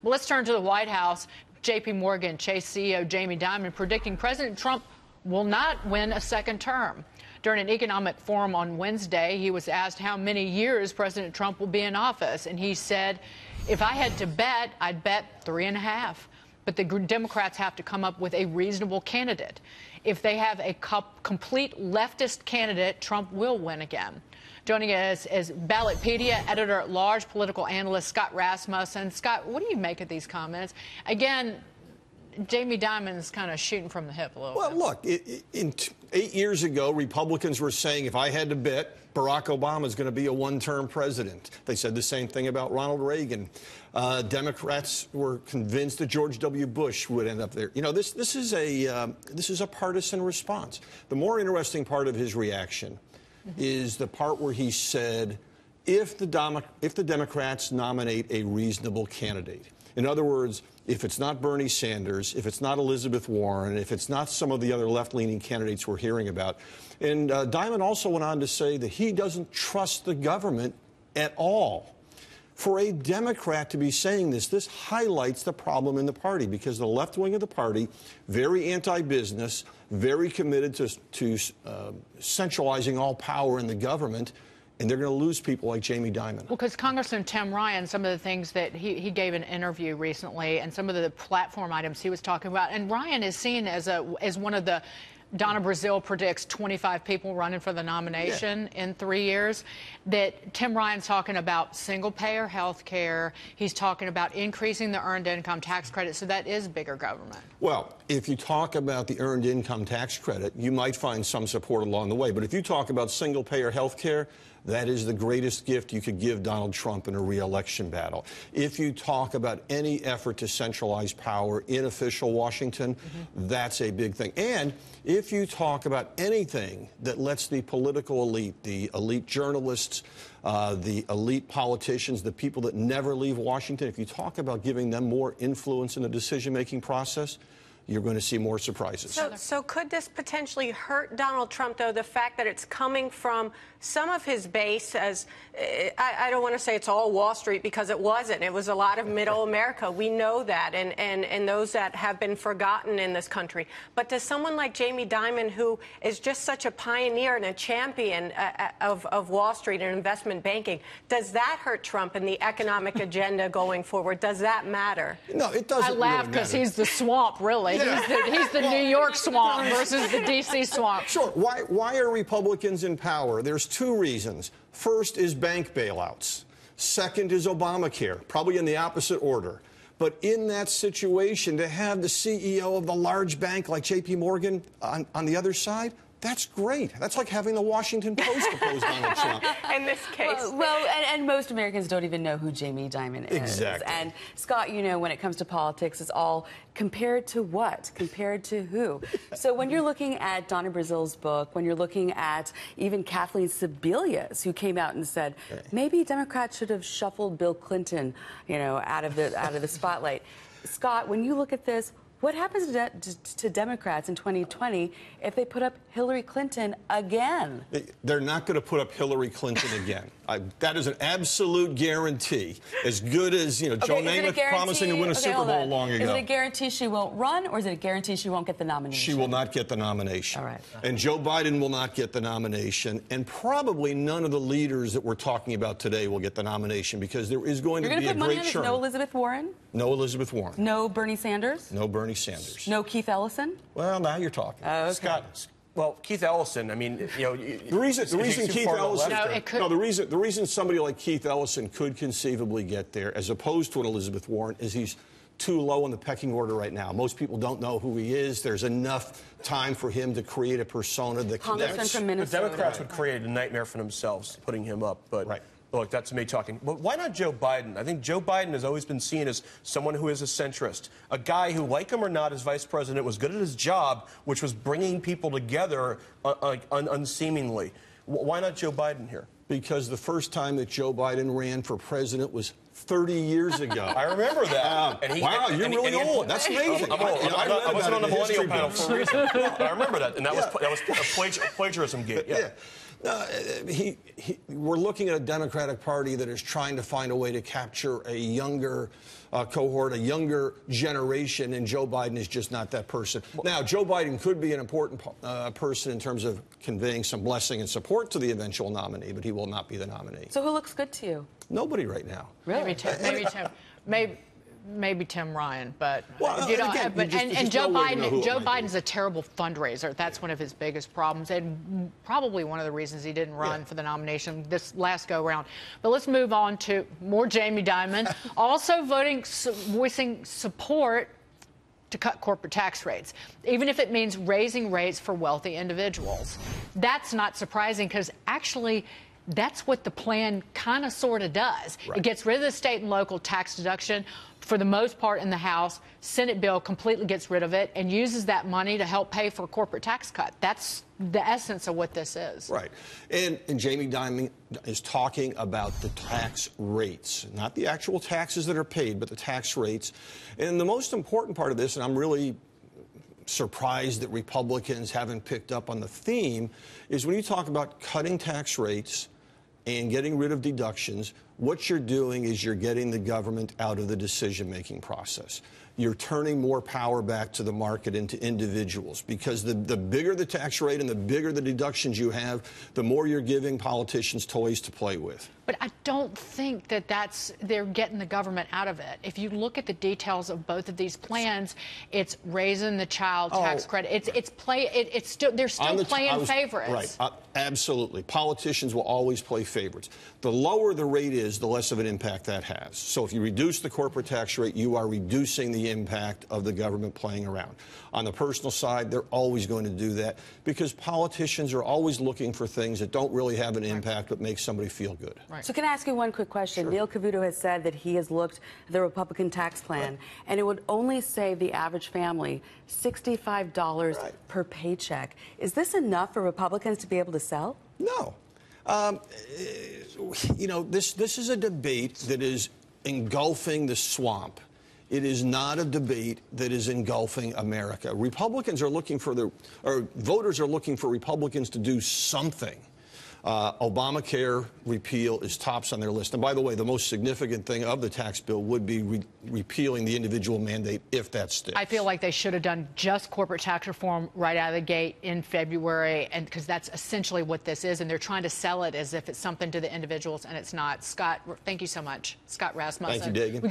Well, let's turn to the White House. JPMorgan Chase CEO Jamie Dimon predicting President Trump will not win a second term. During an economic forum on Wednesday, he was asked how many years President Trump will be in office, and he said, if I had to bet, I'd bet 3.5. But the Democrats have to come up with a reasonable candidate. If they have a complete leftist candidate, Trump will win again. Joining us is Ballotpedia editor-at-large political analyst Scott Rasmussen. Scott, what do you make of these comments? Again, Jamie Dimon's kind of shooting from the hip a little bit. Well, look, 8 years ago, Republicans were saying, if I had to bet, Barack Obama is going to be a one-term president. They said the same thing about Ronald Reagan. Democrats were convinced that George W. Bush would end up there. You know, this is a partisan response. The more interesting part of his reaction is the part where he said, if the Democrats nominate a reasonable candidate, in other words, if it's not Bernie Sanders, if it's not Elizabeth Warren, if it's not some of the other left-leaning candidates we're hearing about. And Dimon also went on to say that he doesn't trust the government at all. For a Democrat to be saying this highlights the problem in the party, because the left wing of the party, very anti-business, very committed to centralizing all power in the government, and they're going to lose people like Jamie Dimon. Well, because Congressman Tim Ryan, some of the things that he gave an interview recently and some of the platform items he was talking about, and Ryan is seen as one of the, Donna Brazile predicts 25 people running for the nomination in 3 years, that Tim Ryan's talking about single-payer health care. He's talking about increasing the earned income tax credit, so that is bigger government. Well, if you talk about the earned income tax credit, you might find some support along the way. But if you talk about single-payer health care, that is the greatest gift you could give Donald Trump in a re-election battle. If you talk about any effort to centralize power in official Washington, that's a big thing. And if you talk about anything that lets the political elite, the elite journalists, the elite politicians, the people that never leave Washington, if you talk about giving them more influence in the decision-making process, you're going to see more surprises. So could this potentially hurt Donald Trump, though, the fact that it's coming from some of his base, as I don't want to say it's all Wall Street, because it wasn't. It was a lot of middle America. We know that, and those that have been forgotten in this country. But to someone like Jamie Dimon, who is just such a pioneer and a champion of Wall Street and investment banking, does that hurt Trump and the economic agenda going forward? Does that matter? No, it doesn't. I laugh because he's the swamp, really. Yeah. He's the New York swamp versus the D.C. swamp. Sure. Why are Republicans in power? There's two reasons. First is bank bailouts. Second is Obamacare, probably in the opposite order. But in that situation, to have the CEO of the large bank like JPMorgan on the other side, that's great. That's like having the Washington Post oppose Donald Trump. In this case. Well, and most Americans don't even know who Jamie Dimon is. Exactly. And, Scott, you know, when it comes to politics, it's all compared to what? Compared to who? So when you're looking at Donna Brazile's book, when you're looking at even Kathleen Sebelius, who came out and said, maybe Democrats should have shuffled Bill Clinton, you know, out of the spotlight. Scott, when you look at this, what happens to Democrats in 2020 if they put up Hillary Clinton again? They're not going to put up Hillary Clinton again. That is an absolute guarantee. As good as, you know, Joe Namath promising to win a Super Bowl long ago. Is it a guarantee she won't run, or is it a guarantee she won't get the nomination? She will not get the nomination. All right. And Joe Biden will not get the nomination. And probably none of the leaders that we're talking about today will get the nomination, because there is going to be a great churn. No Elizabeth Warren? No Elizabeth Warren. No Bernie Sanders? No Bernie Sanders. No Keith Ellison? Well, now you're talking. Okay. Scott. Well, Keith Ellison, I mean, you know, the reason Keith Ellison, the reason somebody like Keith Ellison could conceivably get there, as opposed to an Elizabeth Warren, is he's too low in the pecking order right now. Most people don't know who he is. There's enough time for him to create a persona that connects. From Minnesota. The Democrats would create a nightmare for themselves, putting him up, but. Look, that's me talking. But why not Joe Biden? I think Joe Biden has always been seen as someone who is a centrist, a guy who, like him or not, as vice president, was good at his job, which was bringing people together unseemingly. Why not Joe Biden here? Because the first time that Joe Biden ran for president was 30 years ago. I remember that. Wow, you're really old. That's amazing. I'm old. I wasn't on the millennial panel for a reason. I remember that, and that was a plagiarism gate. Yeah. We're looking at a Democratic Party that is trying to find a way to capture a younger cohort, a younger generation, and Joe Biden is just not that person. Now, Joe Biden could be an important person in terms of conveying some blessing and support to the eventual nominee, but he will not be the nominee. So who looks good to you? Nobody right now. Really? Maybe Tim Ryan, but well, you know, again, Joe Biden's a terrible fundraiser. That's one of his biggest problems, and probably one of the reasons he didn't run for the nomination this last go round. But let's move on to more Jamie Dimon, also voicing support to cut corporate tax rates, even if it means raising rates for wealthy individuals. That's not surprising because actually, that's what the plan kind of sort of does. Right. It gets rid of the state and local tax deduction for the most part in the House. Senate bill completely gets rid of it and uses that money to help pay for a corporate tax cut. That's the essence of what this is. Right. And Jamie Dimon is talking about the tax rates, not the actual taxes that are paid, but the tax rates. And the most important part of this, and I'm really surprised that Republicans haven't picked up on the theme, is when you talk about cutting tax rates and getting rid of deductions, what you're doing is you're getting the government out of the decision-making process. You're turning more power back to the market and to individuals, because the bigger the tax rate and the bigger the deductions you have, the more you're giving politicians toys to play with. But I don't think that they're getting the government out of it. If you look at the details of both of these plans, it's raising the child tax credit. They're still playing favorites. Right, absolutely. Politicians will always play favorites. The lower the rate is, the less of an impact that has. So if you reduce the corporate tax rate, you are reducing the impact of the government playing around. On the personal side, they're always going to do that because politicians are always looking for things that don't really have an impact but make somebody feel good. Right. So can I ask you one quick question? Sure. Neil Cavuto has said that he has looked at the Republican tax plan, and it would only save the average family $65 per paycheck. Is this enough for Republicans to be able to sell? No. You know, this is a debate that is engulfing the swamp. It is not a debate that is engulfing America. Republicans are looking for voters are looking for Republicans to do something. Obamacare repeal is tops on their list. And by the way, the most significant thing of the tax bill would be repealing the individual mandate if that sticks. I feel like they should have done just corporate tax reform right out of the gate in February, and because that's essentially what this is, and they're trying to sell it as if it's something to the individuals, and it's not. Scott, thank you so much. Scott Rasmussen. Thank you, Dagan.